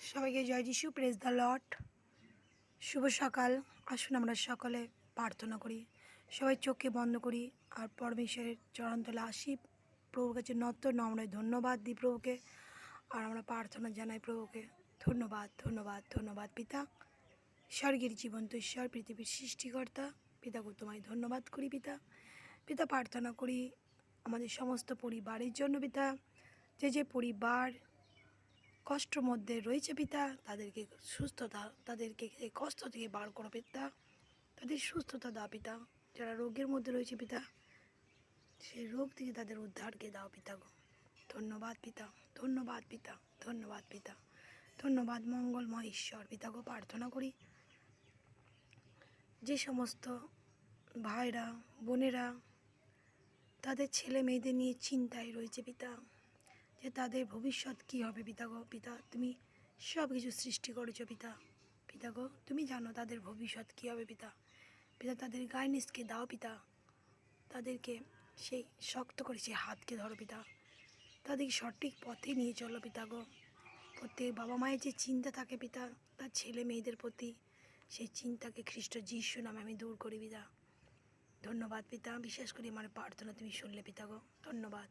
সবাইকে জয় যিশু, praise the Lord. শুভ সকাল। আসুন আমরা সকলে প্রার্থনা করি। সবাই চোখকে বন্ধ করি আর পরমেশ্বরের চরণতলে আসি। প্রভুর কাছে নত নম্র ধন্যবাদ দিই প্রভুকে। আর আমরা প্রার্থনা জানাই প্রভুকে। ধন্যবাদ, ধন্যবাদ, ধন্যবাদ পিতা। স্বর্গের জীবন্ত ঈশ্বর, পৃথিবীর সৃষ্টিকর্তা পিতাকে তোমায় ধন্যবাদ করি পিতা। পিতা প্রার্থনা করি আমাদের সমস্ত পরিবারের জন্য পিতা। যে পরিবার কষ্টের মধ্যে রয়েছে পিতা, তাদেরকে সুস্থতা, তাদেরকে এই কষ্ট থেকে বার করো পিতা। তাদের সুস্থতা দাও পিতা। যারা রোগের মধ্যে রয়েছে পিতা, সেই রোগ থেকে তাদের উদ্ধারকে দাও পিতা গো। ধন্যবাদ পিতা, ধন্যবাদ পিতা, ধন্যবাদ পিতা, ধন্যবাদ মঙ্গলময় ঈশ্বর পিতা গো। প্রার্থনা করি যে সমস্ত ভাইরা বোনেরা তাদের ছেলে মেয়েদের নিয়ে চিন্তায় রয়েছে পিতা, যে তাদের ভবিষ্যৎ কী হবে পিতা গো। পিতা তুমি সব কিছু সৃষ্টি করেছো পিতা। পিতা গো তুমি জানো তাদের ভবিষ্যৎ কী হবে পিতা। পিতা তাদের গাইডেন্সকে দাও পিতা। তাদেরকে সেই শক্ত করে সেই হাতকে ধরো পিতা। তাদেরকে সঠিক পথে নিয়ে চলো পিতা গো। প্রত্যেক বাবা মায়ের যে চিন্তা থাকে পিতা তার ছেলে মেয়েদের প্রতি, সেই চিন্তাকে খ্রিস্ট যিশু নামে আমি দূর করি পিতা। ধন্যবাদ পিতা। বিশেষ করে আমার প্রার্থনা তুমি শুনলে পিতা গো। ধন্যবাদ,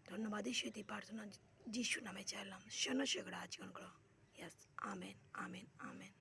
ধন্যবাদের সহিত প্রার্থনা যিশু নামে চাইলাম। শোনো সেগুলো আজীবন করো। ইয়াস, আমেন, আমেন, আমেন।